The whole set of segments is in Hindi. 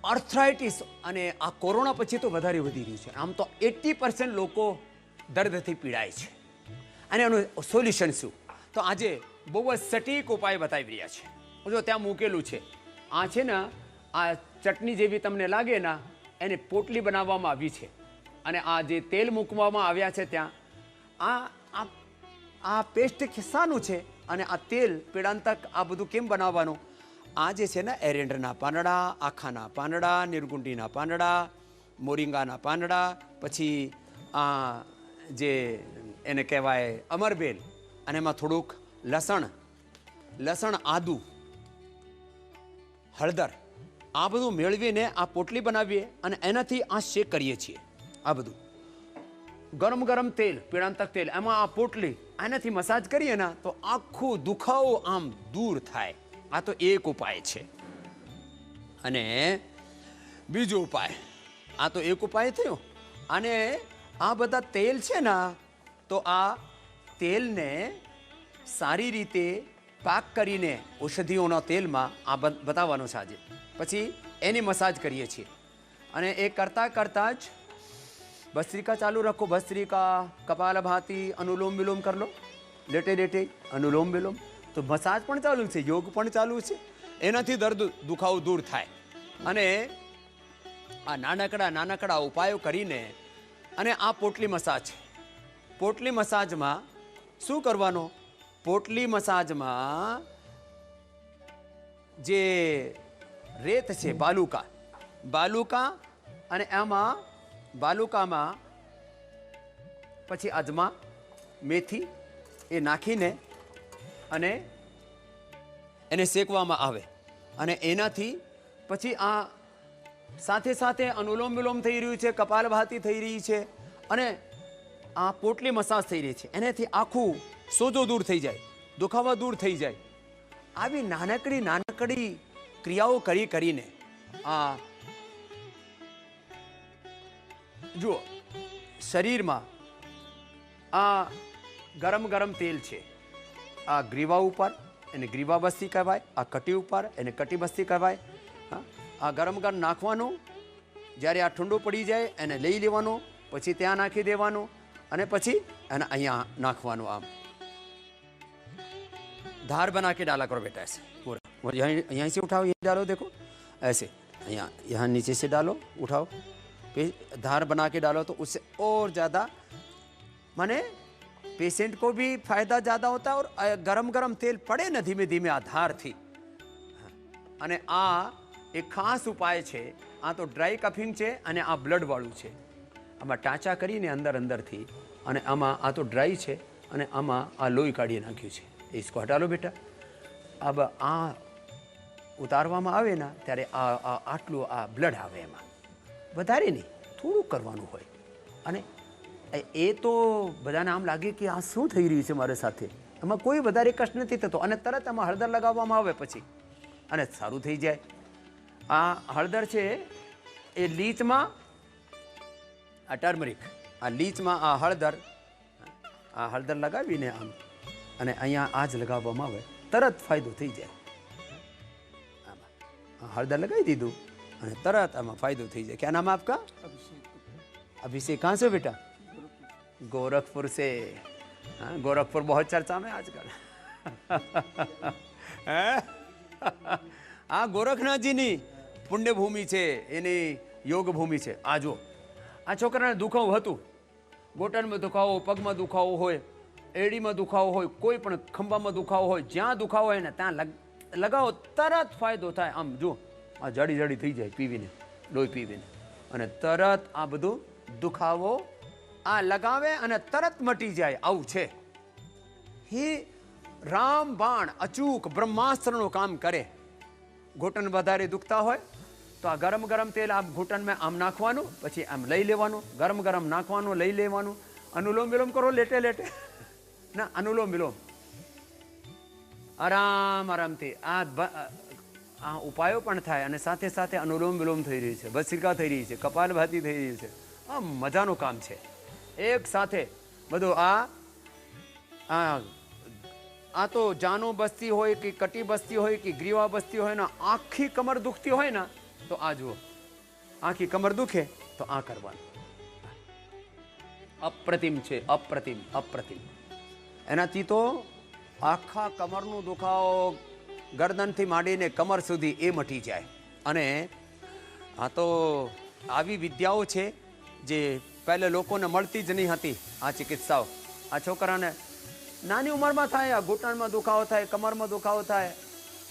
આર્થરાઇટિસ અને આ કોરોના પછી તો વધારે વધી રહ્યું છે. આમ તો 80% લોકો દર્દથી પીડાય છે. અને એનું સોલ્યુશન શું? તો આજે બહુ જ સટીક ઉપાય બતાવી રહ્યા છે. જો ત્યાં મૂકેલું છે, આ છે ને, આ ચટણી જેવી તમને લાગે ને, એને પોટલી બનાવવામાં આવી છે. અને આ જે તેલ મૂકવામાં આવ્યા છે ત્યાં, આ પેસ્ટ શાનું છે અને આ તેલ પીડાંતક આ બધું કેમ બનાવવાનું? આ જે છે ને, એરંડના પાંદડા, આખાના પાંદડા, નિર્ગુંડીના પાંદડા, મોરિંગાના પાંદડા, પછી આ જે એને કહેવાય અમરબેલ, અને એમાં થોડુંક લસણ, આદુ, હળદર, આ બધું મેળવીને આ પોટલી બનાવીએ અને એનાથી આ શેક કરીએ છીએ. આ બધું ગરમ ગરમ તેલ, પીળાંતક તેલ, એમાં આ પોટલી, આનાથી મસાજ કરીએ ને તો આખું દુખાવો આમ દૂર થાય. આ તો એક ઉપાય છે. અને બીજો ઉપાય, આ તો એક ઉપાય થયો. અને આ બધા તેલ છે ને, તો આ તેલને સારી રીતે પાક કરીને ઔષધિઓના તેલમાં આ બતાવવાનું છે આજે. પછી એની મસાજ કરીએ છીએ. અને એ કરતાં જ ભસ્ત્રિકા ચાલુ રાખો. ભસ્ત્રિકા, કપાલભાતિ, અનુલોમ વિલોમ કરી લો. લેટે અનુલોમ વિલોમ. તો મસાજ પણ ચાલુ છે, યોગ પણ ચાલુ છે. એનાથી દર્દ દુખાવો દૂર થાય. અને આ નાનકડા ઉપાયો કરીને અને આ પોટલી મસાજ. પોટલી મસાજમાં શું કરવાનું? પોટલી મસાજમાં જે રેત છે, બાલુકા, અને એમાં બાલુકામાં પછી અજમા, મેથી એ નાખીને અને એને શેકવામાં આવે. અને એનાથી પછી આ સાથે અનુલોમ વિલોમ થઈ રહ્યું છે, કપાલભાતિ થઈ રહી છે, અને આ પોટલી મસાજ થઈ રહી છે. એનાથી આખું સોજો દૂર થઈ જાય, દુખાવા દૂર થઈ જાય. આવી નાનકડી ક્રિયાઓ કરીને આ જુઓ, શરીરમાં આ ગરમ તેલ છે, આ ગ્રીવા ઉપર એને ગ્રીવા બસ્તી કહેવાય, આ કટી ઉપર એને કટી બસ્તી કહેવાય. આ ગરમ નાખવાનું. જ્યારે આ ઠંડુ પડી જાય એને લઈ લેવાનું, પછી ત્યાં નાખી દેવાનું, અને પછી એને અહીંયા નાખવાનું. આમ धार बना के डाला करो बेटा, ऐसे पूरा. और यहाँ से उठाओ, ये डालो, देखो ऐसे, यहाँ नीचे से डालो, उठाओ, फिर धार बना के डालो. तो उससे और ज़्यादा माने पेशेंट को भी फायदा ज़्यादा होता है. और गरम तेल पड़े न धीमे धीमे आ धार थी. અને આ એક ખાસ ઉપાય છે. આ તો ડ્રાય કફિંગ છે અને આ બ્લડ વાળું છે. આમાં ટાંચા કરીને અંદરથી, અને આમાં આ તો ડ્રાય છે અને આમાં આ લોહી કાઢી નાખ્યું છે. इसको हटा लो बेटा. अब आ ઉતારવામાં આવે ને ત્યારે આટલું આ બ્લડ આવે. એમાં વધારે નહીં, થોડુંક કરવાનું હોય. અને એ તો બધાને આમ લાગે કે આ શું થઈ રહ્યું છે મારી સાથે. એમાં કોઈ વધારે કષ્ટ નથી થતો. અને તરત એમાં હળદર લગાવવામાં આવે પછી અને સારું થઈ જાય. આ હળદર છે એ લીચમાં, આ ટર્મરિક, આ લીચમાં આ હળદર લગાવીને આમ અને અહીંયા આ જ લગાવવામાં આવે, તરત ફાયદો થઈ જાય. આમાં હળદર લગાવી દીધું અને તરત આમાં ફાયદો થઈ જાય. क्या नाम है आपका? अभिषेक. कहाँ से बेटा? गोरखपुर से. हाँ, गोरखपुर बहुत चर्चा में आजकल. આ ગોરખનાથજીની પુણ્યભૂમિ છે, એની યોગ ભૂમિ છે. આ જો આ છોકરાને દુખાવો હતું, ઘૂંટણમાં દુખાવો, પગમાં દુખાવો હોય, એડીમાં દુખાવો હોય, કોઈ પણ ખંભામાં દુખાવો હોય, જ્યાં દુખાવો હોય ને ત્યાં લગાવો, તરત ફાયદો થાય. આમ જો આ જડી થઈ જાય પીવીને, લોહી પીવીને, અને તરત આ બધું દુખાવો આ લગાવે અને તરત મટી જાય. આવું છે. હે રામબાણ અચૂક બ્રહ્માસ્ત્રનું કામ કરે. ઘૂંટણ વધારે દુખતા હોય તો આ ગરમ તેલ આમ ઘૂંટણમાં આમ નાખવાનું, પછી આમ લઈ લેવાનું, ગરમ નાખવાનું, લઈ લેવાનું. અનુલોમ વિલોમ કરો, લેટે ના, અનુલોમ વિલોમ આરામથી. આ ઉપાયો પણ થાય અને સાથે અનુલોમ વિલોમ થઈ રહ્યું છે, ભસ્ત્રિકા થઈ રહી છે, કપાલભાતિ થઈ રહી છે. આ મજાનું કામ છે. એક સાથે બધું આ તો જાનો બસ્તી હોય કે કટી બસ્તી હોય કે ગ્રીવા બસ્તી હોય ને, આખી કમર દુખતી હોય ને, તો આ જુઓ આખી કમર દુખે તો આ કરવાનું. અપ્રતિમ છે, અપ્રતિમ, અપ્રતિમ. એનાથી તો આખા કમરનું દુખાવો ગરદનથી માંડીને કમર સુધી એ મટી જાય. અને આ તો આવી વિદ્યાઓ છે જે પહેલે લોકોને મળતી જ નહીં હતી. આ ચિકિત્સાઓ આ છોકરાને નાની ઉંમરમાં થાય, આ ઘૂંટણમાં દુખાવો થાય, કમરમાં દુખાવો થાય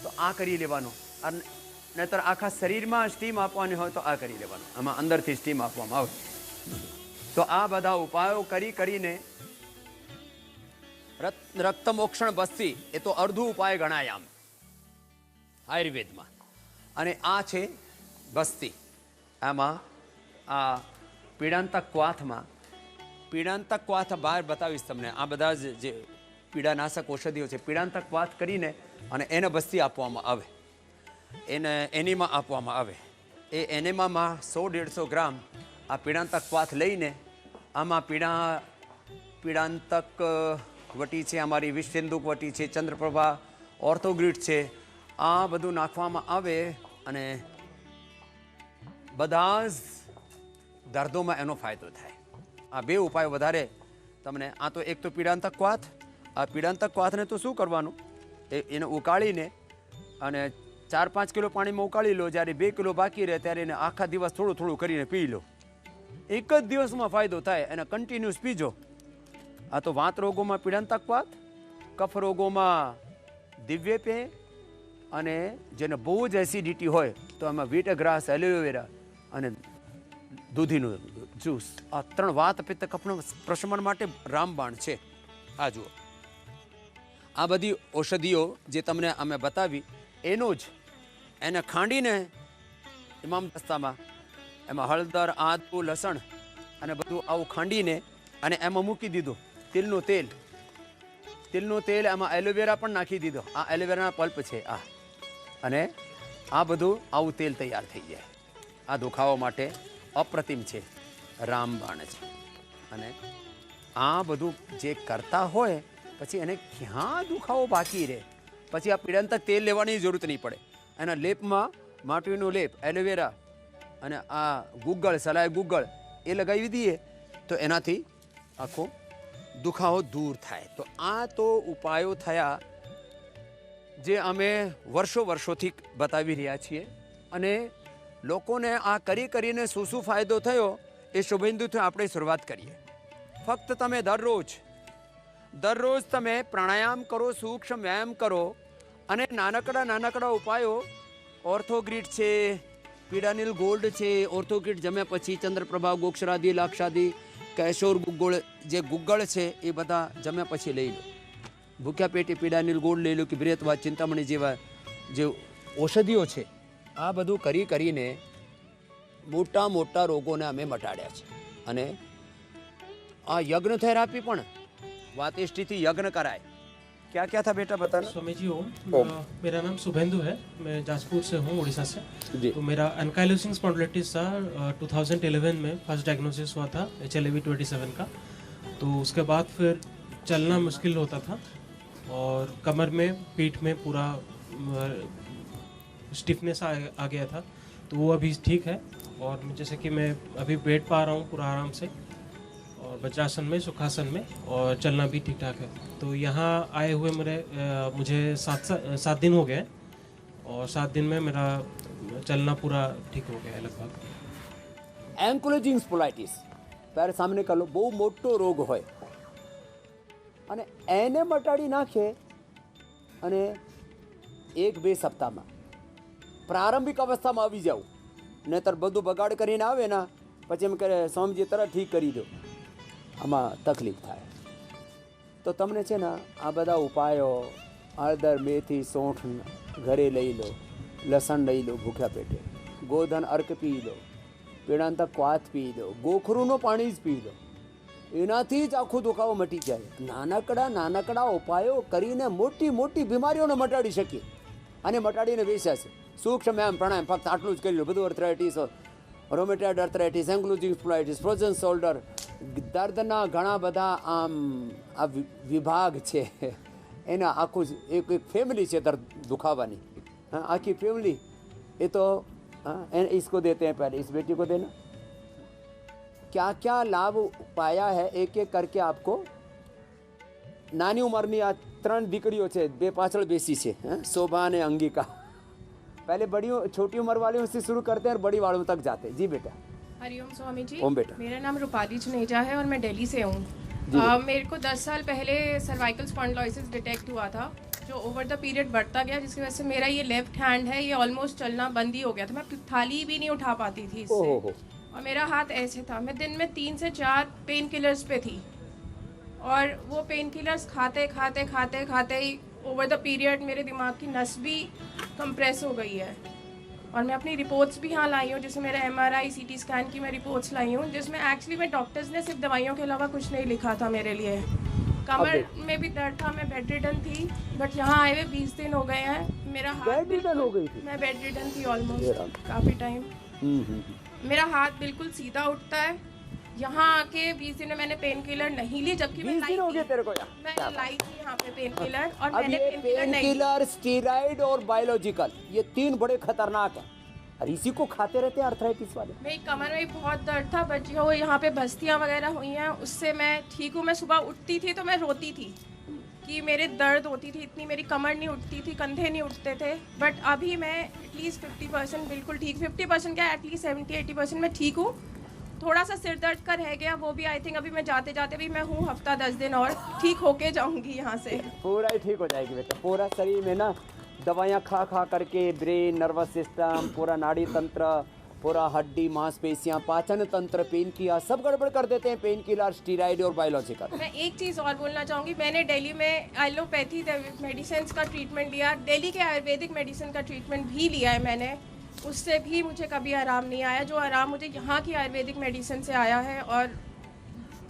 તો આ કરી લેવાનું. નહીતર આખા શરીરમાં સ્ટીમ આપવાની હોય તો આ કરી લેવાનું. આમાં અંદરથી સ્ટીમ આપવામાં આવે. તો આ બધા ઉપાયો કરીને રક્તમોક્ષણ બસ્તી એ તો અડધું ઉપાય ગણાય આમ આયુર્વેદમાં. અને આ છે બસ્તી. આમાં આ પીડાંતક ક્વાથમાં, પીડાંતક ક્વાથ બહાર બતાવીશ તમને. આ બધા જે પીડાનાશક ઔષધિઓ છે, પીડાંતક ક્વાથ કરીને અને એને બસ્તી આપવામાં આવે, એને એનીમા આપવામાં આવે. એ એનેમામાં 100-150 ગ્રામ આ પીડાંતક ક્વાથ લઈને આમાં પીડાંતક વટી છે, અમારી વિષસિંધુક વટી છે, ચંદ્રપ્રભા, ઓર્થોગ્રીડ છે, આ બધું નાખવામાં આવે અને બધા જ દર્દોમાં એનો ફાયદો થાય. આ બે ઉપાયો વધારે તમને. આ તો એક તો પીડાંતક ક્વાથ. આ પીડાંતક ક્વાથને તો શું કરવાનું, એને ઉકાળીને અને 4-5 કિલો પાણીમાં ઉકાળી લો. જ્યારે 2 કિલો બાકી રહે ત્યારે એને આખા દિવસ થોડું થોડું કરીને પી લો. એક જ દિવસમાં ફાયદો થાય. એને કન્ટિન્યુઅસ પીજો. આ તો વાત રોગોમાં પીડાંતક ક્વાથ, કફ રોગોમાં દિવ્ય પેય, અને જેને બહુ જ એસિડિટી હોય તો એમાં વીટગ્રાસ, એલોવેરા અને દૂધીનું જ્યુસ. આ 3 વાત પિત્ત કફનું પ્રશમન માટે રામબાણ છે. આ જુઓ, આ બધી ઔષધિઓ જે તમને અમે બતાવી એનો જ એને ખાંડીને ઇમામ દસ્તામાં એમાં હળદર, આદુ, લસણ અને બધું આવું ખાંડીને અને એમાં મૂકી દીધું. તિલનું તેલ, એમાં એલોવેરા પણ નાખી દીધો. આ એલોવેરાના પલ્પ છે આ. અને આ બધું આવું તેલ તૈયાર થઈ જાય. આ દુખાવા માટે અપ્રતિમ છે, રામબાણ છે. અને આ બધું જે કરતા હોય પછી એને ક્યાં દુખાવો બાકી રહે, પછી આ પીડાંતક તેલ લેવાની જરૂરત નહીં પડે. એના લેપમાં માટીનો લેપ, એલોવેરા અને આ ગુગ્ગળ, સલાય ગુગ્ગળ એ લગાવી દઈએ તો એનાથી આખો દુખાવો દૂર થાય. તો આ તો ઉપાયો થયા જે અમે વર્ષોથી બતાવી રહ્યા છીએ. અને લોકોને આ કરીને શું ફાયદો થયો એ શુભેન્દુથી આપણે શરૂઆત કરીએ. ફક્ત તમે દરરોજ તમે પ્રાણાયામ કરો, સૂક્ષ્મ વ્યાયામ કરો અને નાનકડા ઉપાયો. ઓર્થોગ્રીડ છે, પીડાનિલ ગોલ્ડ છે, ઓર્થોગ્રીડ જમ્યા પછી ચંદ્રપ્રભા, ગોક્ષરાદી, લાક્ષાદી, કેશોર ગુગ્ગળ, જે ગુગ્ગળ છે એ બધા જમ્યા પછી લઈ લો. ભૂખ્યા પેટે પીડાનિલ ગોલ્ડ લઈ લો કે બ્રેતવા, ચિંતામણી જેવા જે ઔષધિઓ છે આ બધું કરીને મોટા રોગોને અમે મટાડ્યા છે. અને આ યજ્ઞ થેરાપી પણ वातेष्टिथि यज्ञ कराए. क्या था बेटा बताना? स्वामी जी ओम. मेरा नाम शुभेंदु है, मैं जाजपुर से हूँ, उड़ीसा से. तो मेरा एनकाइलोसिंग स्पॉन्डिलाइटिस था 2011 में फर्स्ट डायग्नोसिस हुआ था HLA-B27 का. तो उसके बाद फिर चलना मुश्किल होता था और कमर में, पीठ में पूरा स्टिफनेस आ गया था. तो वो अभी ठीक है और जैसे कि मैं अभी बैठ पा रहा हूँ पूरा आराम से और वज्रासन में, सुखासन में, और चलना भी ठीक ठाक है. तो यहाँ आए हुए मुझे 7 दिन हो गए और 7 दिन में मेरा चलना पूरा ठीक हो गया है लगभग. એન્કલોઝિંગ સ્પોન્ડિલાઇટિસ ત્યારે સામને કલો બહુ મોટો રોગ હોય અને એને મટાડી નાખે અને 1-2 સપ્તાહમાં પ્રારંભિક અવસ્થામાં આવી જાવ, નહીતર બધું બગાડ કરીને આવે ને પછી એમ કરે સ્વામીજી તરત ઠીક કરી દો, આમાં તકલીફ થાય. તો તમને છે ને આ બધા ઉપાયો હળદર, મેથી, સૌંઠ ઘરે લઈ લો, લસણ લઈ લો ભૂખ્યા પેટે, ગોધન અર્ક પી લો, પીડાંતક ક્વાથ પી લો, ગોખરૂનું પાણી જ પી લો, એનાથી જ આખો દુખાવો મટી જાય. નાનકડા ઉપાયો કરીને મોટી બીમારીઓને મટાડી શકીએ અને મટાડીને વેચ્યા છે. સૂક્ષ્મ એમ પ્રાણાયામ ફક્ત આટલું જ કરી લો. બધું arthritis, rheumatoid arthritis, ankylosing spondylitis, frozen shoulder, દર્દના ઘણા બધા આમ આ વિભાગ છે. એના આખું જ એક ફેમિલી છે દુખાવાની. આખી ફેમિલી એ તો हाँ, इसको देते हैं, पहले इस बेटी को देना। क्या क्या लाभ पाया है एक एक करके आपको। नानी उम्र आ 3 દીકરીઓ છે, 2 પાછળ બેસી છે, शोभा ने अंगिका। पहले बड़ी छोटी उम्र वाले से शुरू करते हैं और बड़ी वालों तक जाते हैं। जी बेटा। हरिओम स्वामी जी। ओम बेटा। मेरा नाम रूपाली जुनेजा है और मैं दिल्ली से हूँ। मेरे को 10 साल पहले सर्वाइकल स्पॉन्डिलोसिस डिटेक्ट हुआ था, जो ओवर द पीरियड बढ़ता गया, जिसकी वजह से मेरा ये लेफ्ट हैंड है, ये ऑलमोस्ट चलना बंद ही हो गया था। मैं थाली भी नहीं उठा पाती थी इससे, और मेरा हाथ ऐसे था। मैं दिन में 3 से 4 पेन किलर्स पे थी, और वो पेन किलर्स खाते खाते खाते खाते ही ओवर द पीरियड मेरे दिमाग की नस भी कंप्रेस हो गई है। और मैं अपनी रिपोर्ट्स भी यहाँ लाई हूँ, जिसमें मेरा MRI CT स्कैन की मैं रिपोर्ट्स लाई हूँ, जिसमें एक्चुअली में डॉक्टर्स ने सिर्फ दवाइयों के अलावा कुछ नहीं लिखा था मेरे लिए। कमर में भी दर्द था, मैं बेड रिडन थी, बट यहाँ आए हुए 20 दिन हो गए हैं। मेरा हाथ बेड रिडन हो गई थी? मैं बेड रिडन थी ऑलमोस्ट काफ़ी टाइम। मेरा हाथ बिल्कुल सीधा उठता है। यहाँ आके 20 दिन में मैंने पेन किलर नहीं ली, जबकि मैं लाई थी। तेरे को मैं लाई थी यहाँ पे पेन किलर, और अब मैंने ये पेन किलर पेन नहीं ली। किलर, स्टीरॉइड और बायोलॉजिकल, ये 3 बड़े खतरनाक हैं, और इसी को खाते रहते हैं अर्थराइटिस वाले। मेरी कमर में बहुत दर्द था, बट जो यहाँ पे बस्तियाँ वगैरह हुई हैं उससे मैं ठीक हूँ। मैं सुबह उठती थी तो मैं रोती थी कि मेरे दर्द होती थी इतनी, मेरी कमर नहीं उठती थी, कंधे नहीं उठते थे। बट अभी मैं एटलीस्ट 50% बिल्कुल ठीक, 50% क्या, एटलीस्ट 70-80% मैं ठीक हूँ। थोड़ा सा सिर दर्द का रह गया, वो भी आई थिंक अभी मैं जाते जाते भी मैं हूँ हफ्ता 10 दिन और ठीक होके जाऊँगी यहाँ से। पूरा ही ठीक हो जाएगी बेटा। पूरा शरीर में ना दवाइयाँ खा खा करके ब्रेन, नर्वस सिस्टम, पूरा नाड़ी तंत्र, पूरा हड्डी, मांसपेशियाँ, पाचन तंत्र, पेन किया सब गड़बड़ कर देते हैं पेन किलर, स्टीरॉइड और बायोलॉजिकल। मैं एक चीज़ और बोलना चाहूँगी, मैंने दिल्ली में एलोपैथी मेडिसिन का ट्रीटमेंट लिया, दिल्ली के आयुर्वेदिक मेडिसिन का ट्रीटमेंट भी लिया है मैंने, उससे भी मुझे कभी आराम नहीं आया। जो आराम मुझे यहाँ की आयुर्वेदिक मेडिसिन से आया है, और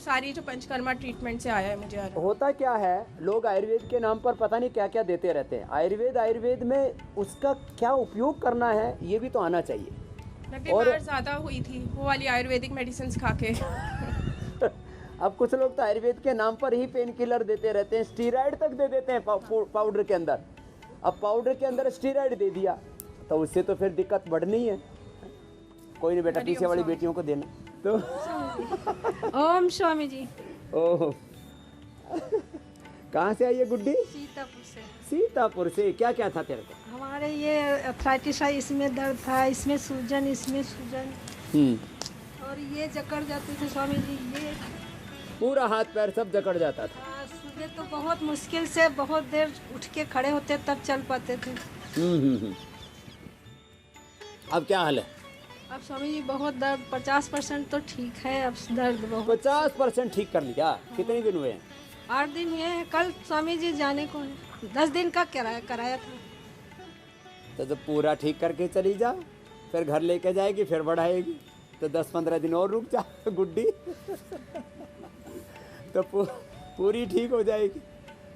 सारी जो पंचकर्मा ट्रीटमेंट से आया है मुझे आराम। होता क्या है, लोग आयुर्वेद के नाम पर पता नहीं क्या क्या देते रहते हैं। आयुर्वेद में उसका क्या उपयोग करना है ये भी तो आना चाहिए। मैं बीमार ज़्यादा हुई थी वो वाली आयुर्वेदिक मेडिसिन खा के। अब कुछ लोग तो आयुर्वेद के नाम पर ही पेन किलर देते रहते हैं, स्टीरॉइड तक दे देते हैं पाउडर के अंदर। अब पाउडर के अंदर स्टीरॉइड दे दिया तो उससे तो फिर दिक्कत बढ़नी है। कोई नहीं बेटा, पीछे वाली बेटियों को देना तो। ओम स्वामी जी। ओह, कहाँ से आई है गुड्डी? सीतापुर से। सीतापुर से। क्या क्या था तेरे को? हमारे ये अर्थराइटिस है, इसमें दर्द था, इसमें सूजन, इसमें सूजन, और ये जकड़ जाते थे स्वामी जी, ये पूरा हाथ पैर सब जकड़ जाता था। सुबह तो बहुत मुश्किल से बहुत देर उठ के खड़े होते तब चल पाते थे। अब क्या हाल है? अब स्वामी जी बहुत दर्द, 50% तो ठीक है, अब दर्द बहुत। 50% ठीक कर लिया? कितने दिन हुए हैं? 8 दिन हुए हैं। कल स्वामी जी जाने को है, 10 दिन का कराया था। तो पूरा ठीक करके चली जा, फिर घर लेके जाएगी, फिर बढ़ाएगी, तो 10-15 दिन और रुक जा गुड्डी। तो पूरी ठीक हो जाएगी।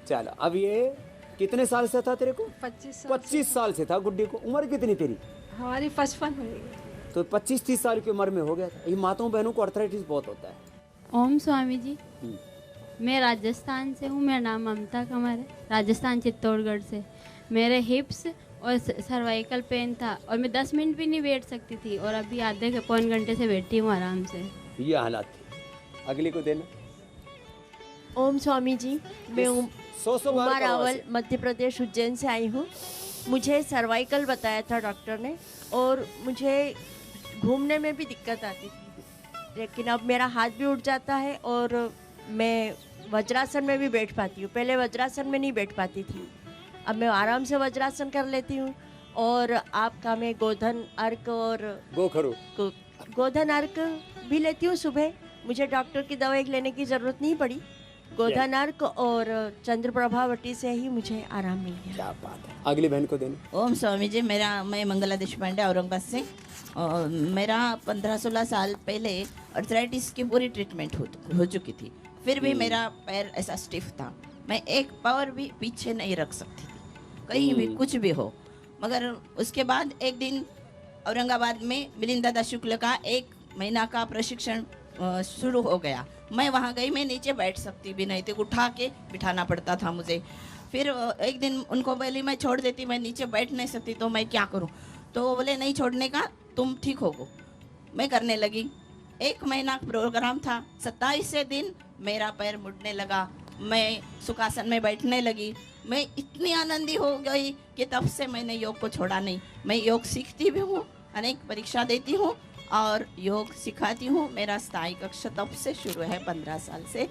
चलो, अब ये कितने साल से था तेरे को? 25 साल से था गुड्डी को। उम्र कितनी तेरी? हमारी 55 हुई। तो 25-30 साल की उम्र में हो गया था। ये माताओं बहनों को अर्थराइटिस बहुत होता है। ओम स्वामी जी। मैं राजस्थान से हूँ, मेरा नाम ममता कंवर है, राजस्थान चित्तौड़गढ़ से। मेरे हिप्स और सर्वाइकल पेन था, और मैं 10 मिनट भी नहीं बैठ सकती थी, और अभी आधे के पौन घंटे से बैठी हूँ आराम से। ये हालात थे। अगली को देना। ओम स्वामी जी। मैं उमा रावल मध्य प्रदेश उज्जैन से आई हूँ। मुझे सर्वाइकल बताया था डॉक्टर ने, और मुझे घूमने में भी दिक्कत आती थी, लेकिन अब मेरा हाथ भी उठ जाता है और मैं वज्रासन में भी बैठ पाती हूँ। पहले वज्रासन में नहीं बैठ पाती थी, अब मैं आराम से वज्रासन कर लेती हूँ। और आपका मैं गोधन अर्क और गोधन अर्क भी लेती हूँ सुबह। मुझे डॉक्टर की दवाई लेने की ज़रूरत नहीं पड़ी। गोधन अर्क और चंद्र प्रभावटी से ही मुझे आराम मिल गया। क्या बात है। अगली बहन को देना। ओम स्वामी जी। मैं मंगला देशपांडे औरंगाबाद से। और मेरा 15-16 साल पहले अर्थराइटिस की पूरी ट्रीटमेंट हो चुकी थी, फिर भी मेरा पैर ऐसा स्टिफ था, मैं एक पावर भी पीछे नहीं रख सकती थी, कहीं भी कुछ भी हो। मगर उसके बाद एक दिन औरंगाबाद में मिलिंद दादा शुक्ल का 1 महीना का प्रशिक्षण शुरू हो गया। मैं वहाँ गई, मैं नीचे बैठ सकती भी नहीं थी, उठा के बिठाना पड़ता था मुझे। फिर एक दिन उनको बोली मैं छोड़ देती, मैं नीचे बैठ नहीं सकती, तो मैं क्या करूँ? तो वो बोले नहीं छोड़ने का, तुम ठीक होगो। मैं करने लगी। 1 महीना प्रोग्राम था। 27 दिन मेरा पैर मुड़ने लगा, मैं सुखासन में बैठने लगी। मैं इतनी आनंदी हो गई कि तब से मैंने योग को छोड़ा नहीं। मैं योग सीखती भी हूँ, अनेक परीक्षा देती हूँ और योग सिखाती हूँ। मेरा स्थायी कक्ष तब से शुरू है, 15 साल से,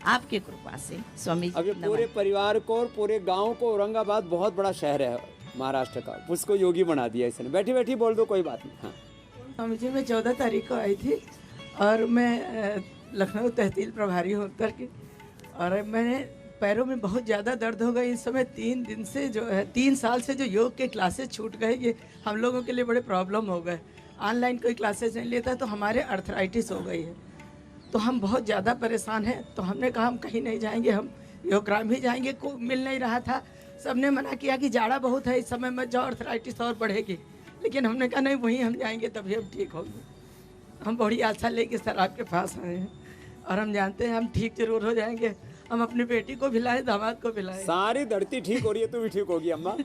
आपकी कृपा से स्वामी जी। अब ये पूरे परिवार को और पूरे गांव को, औरंगाबाद बहुत बड़ा शहर है महाराष्ट्र का, उसको योगी बना दिया इसने। बैठी बैठी बोल दो, कोई बात नहीं। हाँ स्वामी जी, मैं 14 तारीख को आई थी और मैं लखनऊ तहसील प्रभारी हूँ उत्तर की। और मैंने पैरों में बहुत ज़्यादा दर्द हो गई इस समय। 3 दिन से जो है, 3 साल से जो योग के क्लासेस छूट गए, ये हम लोगों के लिए बड़े प्रॉब्लम हो गए। ऑनलाइन कोई क्लासेस नहीं लेता तो हमारे अर्थराइटिस हो गई है, तो हम बहुत ज़्यादा परेशान हैं। तो हमने कहा हम कहीं नहीं जाएंगे, हम योगग्राम ही जाएंगे। को मिल नहीं रहा था, सबने मना किया कि जाड़ा बहुत है इस समय मत जाओ, अर्थराइटिस और बढ़ेगी। लेकिन हमने कहा नहीं, वहीं हम जाएंगे तभी हम ठीक होंगे। हम बड़ी आशा लेके सर आपके पास आए हैं और हम जानते हैं हम ठीक जरूर हो जाएंगे। हम अपनी बेटी को भी लाए, दामाद को भी लाए। सारी धरती ठीक हो रही है, तू भी ठीक होगी अम्मा।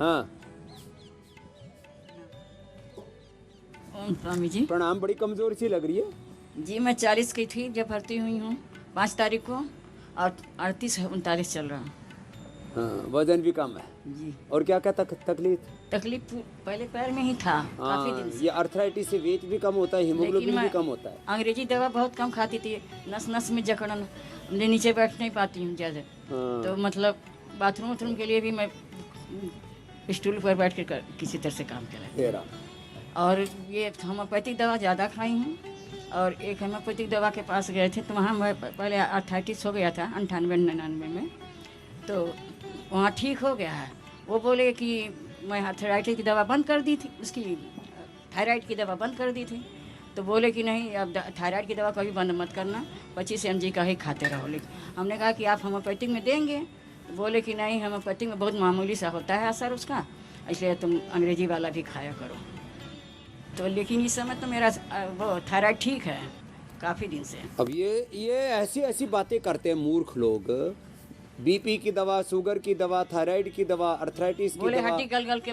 हाँ ओम स्वामी जी। प्रणाम। बड़ी कमजोर सी लग रही है जी। मैं 40 की थी जब भर्ती हुई हूँ 5 तारीख को, और 38-39 चल रहा। हाँ, वजन भी कम है जी। और क्या क्या तकलीफ? तकलीफ पहले पैर में ही था काफी दिन से। ये अर्थराइटिस से वेट भी कम होता है, हीमोग्लोबिन भी कम होता है। अंग्रेजी दवा बहुत कम खाती थी, नस नस में जकड़न, मैं नीचे बैठ नहीं पाती हूँ ज़्यादा। तो मतलब बाथरूम के लिए भी मैं स्टूल पर बैठ कर किसी तरह से काम करा। और ये होम्योपैथिक दवा ज़्यादा खाई हूँ। और एक होम्योपैथिक दवा के पास गए थे तो वहाँ मैं पहले अर्थराइटिस हो गया था 98-99 में, तो वहाँ ठीक हो गया है। वो बोले कि मैं अर्थराइटिस की दवा बंद कर दी थी, उसकी थायराइड की दवा बंद कर दी थी। तो बोले कि नहीं, अब थायराइड की दवा कभी बंद मत करना, 25 mg का ही खाते रहो। लेकिन हमने कहा कि आप होम्योपैथिक में देंगे, तो बोले कि नहीं, होम्योपैथिक में बहुत मामूली सा होता है असर उसका, इसलिए तुम अंग्रेजी वाला भी खाया करो। तो लेकिन इस समय तो मेरा वो थायराइड ठीक है काफ़ी दिन से। अब ये ऐसी बातें करते हैं मूर्ख लोग। बीपी की दवा, शुगर की दवा, थायराइड की दवा, अर्थराइटिस की बोले दवा, हड्डी गल के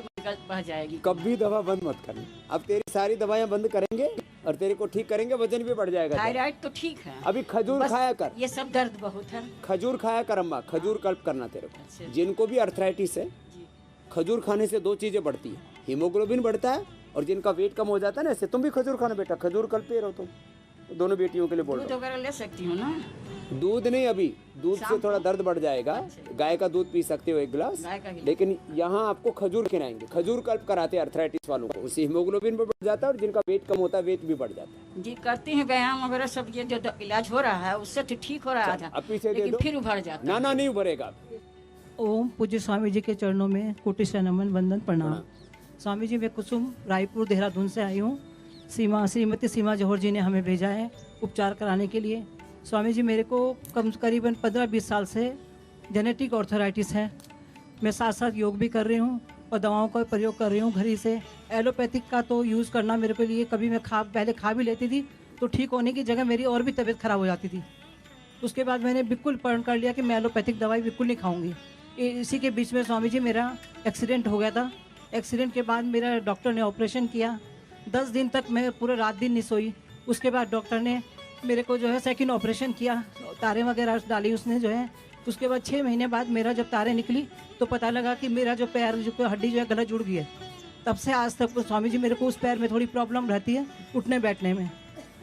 बह जाएगी। कभी दवा बंद मत करना। अब तेरी सारी दवाएं बंद करेंगे और तेरे को ठीक करेंगे, वजन भी बढ़ जाएगा। थायराइड तो ठीक है। अभी खजूर खाया कर। ये सब दर्द बहुत है। खजूर खाया कर अम्मा, खजूर कल्प करना तेरे को। अच्छा। जिनको भी अर्थराइटिस है, खजूर खाने से 2 चीजें बढ़ती है, हीमोग्लोबिन बढ़ता है और जिनका वेट कम हो जाता है ना, ऐसे तुम भी खजूर खाना बेटा, खजूर कल्प पे रहो तुम। दोनों बेटियों के लिए बोल रहा हूं। दूध वगैरह ले सकती हूँ ना? दूध नहीं, अभी दूध से थोड़ा दर्द बढ़ जाएगा। गाय का दूध पी सकते हो 1 गिलास, लेकिन यहाँ आपको खजूर खिलाएंगे। खजूर कल्प कराते हैं अर्थराइटिस वालों को, उससे हीमोग्लोबिन भी बढ़ जाता है और जिनका वेट कम होता है वेट भी बढ़ जाता है। जी करती हैं व्यायाम वगैरह सब। ये जो इलाज हो रहा है उससे तो ठीक हो रहा था, अब पीछे लेकिन फिर उभर जाता है। ना नहीं उभरेगा। ओम पूज्य स्वामी जी के चरणों में कोटि से नमन, वंदन, प्रणाम। स्वामी जी, मैं कुसुम रायपुर देहरादून से आई हूँ। श्रीमती सीमा जौहर जी ने हमें भेजा है उपचार कराने के लिए। स्वामी जी, मेरे को करीबन 15-20 साल से जेनेटिक ऑर्थराइटिस है। मैं साथ साथ योग भी कर रही हूँ और दवाओं का प्रयोग कर रही हूँ घर ही से। एलोपैथिक का तो यूज़ करना मेरे के लिए, कभी मैं पहले खा भी लेती थी तो ठीक होने की जगह मेरी और भी तबीयत ख़राब हो जाती थी। उसके बाद मैंने बिल्कुल प्रण कर लिया कि मैं एलोपैथिक दवाई बिल्कुल नहीं खाऊंगी। इसी के बीच में स्वामी जी मेरा एक्सीडेंट हो गया था। एक्सीडेंट के बाद मेरा डॉक्टर ने ऑपरेशन किया। 10 दिन तक मैं पूरे रात दिन नहीं सोई। उसके बाद डॉक्टर ने मेरे को जो है सेकंड ऑपरेशन किया, तारे वगैरह डाली उसने जो है। उसके बाद 6 महीने बाद मेरा जब तारे निकली तो पता लगा कि मेरा जो पैर जो हड्डी जो है गला जुड़ गई है। तब से आज तक स्वामी जी मेरे को उस पैर में थोड़ी प्रॉब्लम रहती है उठने बैठने में।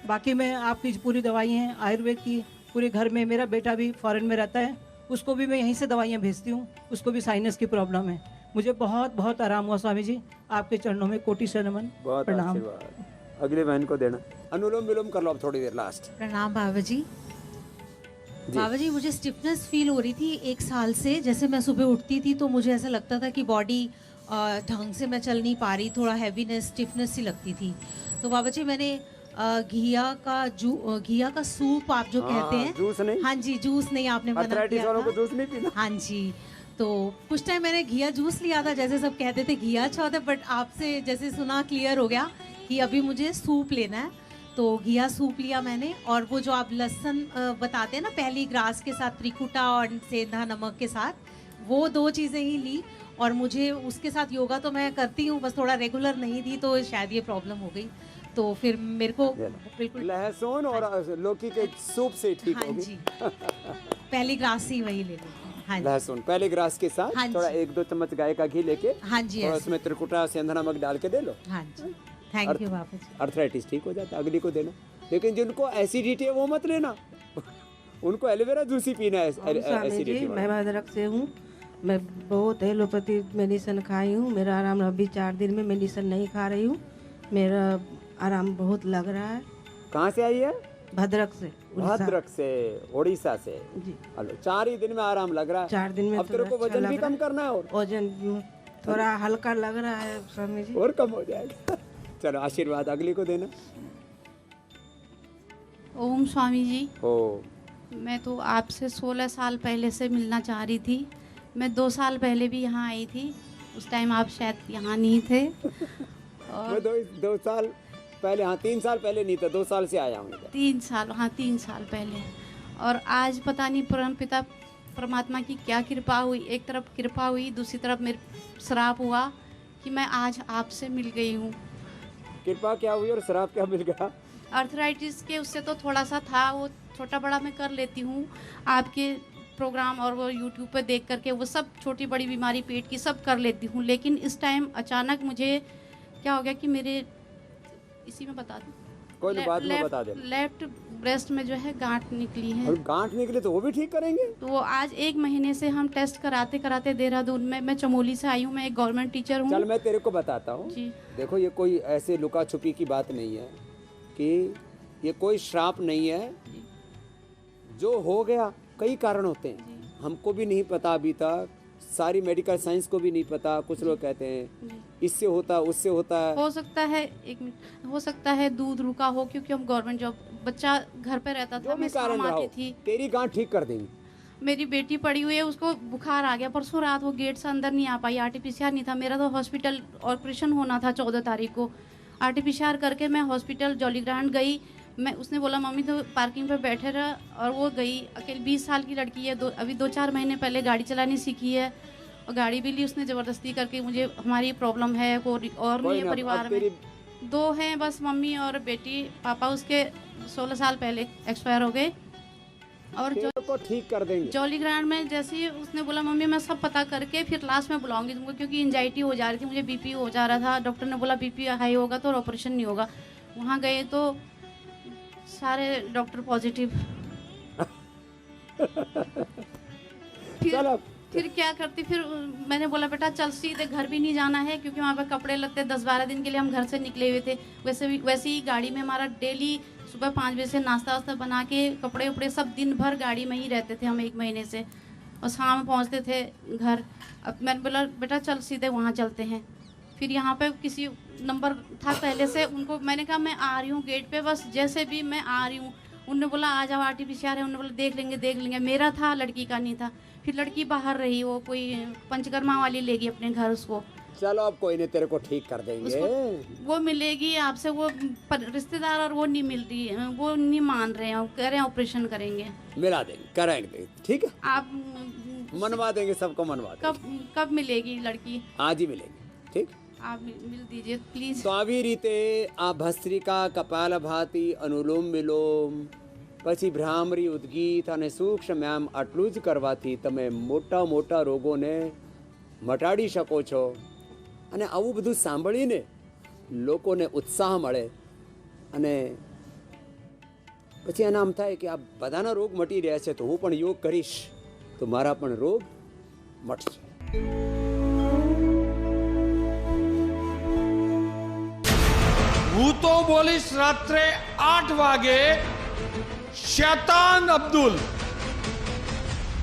बाकी मैं आपकी पूरी दवाई हैं आयुर्वेद की पूरे घर में। मेरा बेटा भी फॉरेन में रहता है, उसको भी मैं यहीं से दवाइयाँ भेजती हूँ। उसको भी साइनस की प्रॉब्लम है। मुझे बहुत बहुत आराम हुआ स्वामी जी। आपके चरणों में कोटि से नमन, प्रणाम। अगले बहन को देना। अनुलोम विलोम कर लो अब थोड़ी देर लास्ट। प्रणाम बाबा जी। बाबा जी, मुझे स्टिफनेस फील हो रही थी 1 साल से। जैसे मैं सुबह उठती थी तो मुझे ऐसा लगता था कि बॉडी ढंग से मैं चल नहीं पा रही, थोड़ा हैवीनेस स्टिफनेस सी लगती थी। तो बाबा जी मैंने घिया का सूप आप जो कहते हैं, जूस नहीं? हाँ जी, जूस नहीं आपने मना किया वालों को जूस नहीं पीना। हाँ जी, तो कुछ टाइम मैंने घिया जूस लिया था, जैसे सब कहते थे घिया अच्छा होता है, बट आपसे जैसे सुना क्लियर हो गया कि अभी मुझे सूप लेना है। तो घिया सूप लिया मैंने। और वो जो आप लहसुन बताते हैं ना, पहली ग्रास के साथ त्रिकुटा और सेंधा नमक के साथ, वो 2 चीज़ें ही ली। और मुझे उसके साथ योगा तो मैं करती हूँ, बस थोड़ा रेगुलर नहीं थी तो शायद ये प्रॉब्लम हो गई। तो फिर मेरे को बिल्कुल लहसुन और लौकी के सूप से ठीक हाँ होगी। जी, पहली ग्रास ही वही ले लो। हाँ जी, लहसुन पहले ग्रास के साथ हाँ जी। थोड़ा 1-2 चम्मच गाय का घी लेके हाँ जी, और ऐसे। उसमें त्रिकुटा सेंधा नमक डाल के दे लो। हाँ जी, थैंक यू बाबा जी। अर्थराइटिस ठीक हो जाता है, अगली को देना। लेकिन जिनको एसिडिटी है वो मत लेना, उनको एलोवेरा जूस ही पीना है स्वामी एसिडिटी जी, वाला। मैं भद्रक से हूँ। मैं बहुत एलोपैथी मेडिसिन खाई हूँ, मेरा आराम अभी 4 दिन में मेडिसिन नहीं खा रही हूँ, मेरा आराम बहुत लग रहा है। कहाँ से आई है? भद्रक से, उड़ीसा। भद्रक से, उड़ीसा से जी। हेलो, 4 ही दिन में आराम लग रहा है। 4 दिन में अब तेरे को थोड़ा अच्छा वजन भी लग कम रहा करना है और वजन थोड़ा हल्का लग रहा है स्वामी जी। और कम हो जाएगा। चलो आशीर्वाद अगली को देना। ओम स्वामी जी, ओ मैं तो आपसे 16 साल पहले से मिलना चाह रही थी। मैं 2 साल पहले भी यहाँ आई थी, उस टाइम आप शायद यहाँ नहीं थे। मैं 2 साल पहले, हाँ 3 साल पहले नहीं था, 2 साल से आया हूँ इधर। 3 साल, हाँ 3 साल पहले। और आज पता नहीं परम पिता परमात्मा की क्या कृपा हुई, एक तरफ कृपा हुई, दूसरी तरफ मेरे श्राप हुआ कि मैं आज आपसे मिल गई हूँ। कृपा क्या हुई और शराब क्या मिल गया? अर्थराइटिस के उससे तो थोड़ा सा था, वो छोटा बड़ा मैं कर लेती हूँ। आपके प्रोग्राम और वो यूट्यूब पे देख करके वो सब छोटी बड़ी बीमारी पेट की सब कर लेती हूँ। लेकिन इस टाइम अचानक मुझे क्या हो गया कि मेरे इसी में बता दूँ, कोई बात नहीं, बता दे। लेफ्ट ब्रेस्ट में जो है गांठ निकली है। और गांठ निकली तो वो भी ठीक करेंगे? तो वो आज 1 महीने से हम टेस्ट कराते कराते देहरादून में, मैं चमोली से आई हूँ, मैं एक गवर्नमेंट टीचर हूँ। चल मैं तेरे को बताता हूँ। जी। देखो ये कोई ऐसे लुका छुपी की बात नहीं है कि ये कोई श्राप नहीं है। जो हो गया कई कारण होते हैं, हमको भी नहीं पता अभी तक, सारी मेडिकल साइंस को भी नहीं पता। कुछ लोग कहते हैं इससे होता है उससे होता है। हो सकता है, 1 मिनट, हो सकता है दूध रुका हो क्योंकि हम गवर्नमेंट जॉब, बच्चा घर पे रहता था, मैं शाम आती थी। तेरी गांठ ठीक कर देंगे। मेरी बेटी पड़ी हुई है, उसको बुखार आ गया परसों रात, वो गेट से अंदर नहीं आ पाई, आरटीपीसीआर नहीं था। मेरा तो हॉस्पिटल ऑपरेशन होना था 14 तारीख को। आरटीपीसीआर करके मैं हॉस्पिटल जॉलीग्रांट गई। मैं, उसने बोला मम्मी तो पार्किंग पे बैठे रहा, और वो गई अकेले। 20 साल की लड़की है, अभी 2-4 महीने पहले गाड़ी चलानी सीखी है, और गाड़ी भी ली उसने ज़बरदस्ती करके। मुझे हमारी प्रॉब्लम है, और नहीं है परिवार में, 2 हैं बस, मम्मी और बेटी। पापा उसके 16 साल पहले एक्सपायर हो गए। और जो को ठीक कर देंगे जॉलीग्रांट में। जैसे ही उसने बोला मम्मी मैं सब पता करके फिर लास्ट में बुलाऊंगी तुमको, क्योंकि एंजाइटी हो जा रही थी, मुझे बीपी हो जा रहा था। डॉक्टर ने बोला बीपी हाई होगा तो ऑपरेशन नहीं होगा। वहाँ गए तो सारे डॉक्टर पॉजिटिव। फिर क्या करती, फिर मैंने बोला बेटा चल सीधे घर भी नहीं जाना है, क्योंकि वहाँ पे कपड़े लत्ते 10-12 दिन के लिए हम घर से निकले हुए थे। वैसे ही गाड़ी में हमारा डेली सुबह 5 बजे से नाश्ता वास्ता बना के, कपड़े उपड़े सब दिन भर गाड़ी में ही रहते थे हम 1 महीने से, और शाम पहुँचते थे घर। अब मैंने बोला बेटा चल सीधे वहाँ चलते हैं। फिर यहाँ पे किसी नंबर था पहले से, उनको मैंने कहा मैं आ रही हूँ गेट पे, बस जैसे भी मैं आ रही हूँ। उन्होंने बोला आ जाओ आरटीपीसीआर है, उन्होंने बोला देख लेंगे। मेरा था, लड़की का नहीं था। फिर लड़की बाहर रही, वो कोई पंचकर्मा वाली लेगी अपने घर उसको। चलो अब कोई नहीं, तेरे को ठीक कर देंगे। वो मिलेगी आपसे, वो रिश्तेदार, और वो नहीं मिल रही है, वो नहीं मान रहे हैं, कह रहे हैं ऑपरेशन करेंगे। मिला देंगे, कराएंगे, ठीक है। आप मनवा देंगे, सबको मनवा देंगे। कब मिलेगी लड़की? आज ही मिलेगी, ठीक। आप मिल दीजिए प्लीज। स्वामी रीते आ भस्त्रिका कपालभाति अनुलोम विलोम પછી ભ્રામરી ઉદ્ગીત અને સૂક્ષ્મ વ્યાયામ આટલું જ કરવાથી તમે મોટા મોટા રોગોને મટાડી શકો છો। અને આવું બધું સાંભળીને લોકોને ઉત્સાહ મળે, અને પછી એના આમ થાય કે આ બધાના રોગ મટી રહ્યા છે તો હું પણ યોગ કરીશ તો મારા પણ રોગ મટશે। હું તો બોલીશ રાત્રે 8 વાગે शैतान अब्दुल।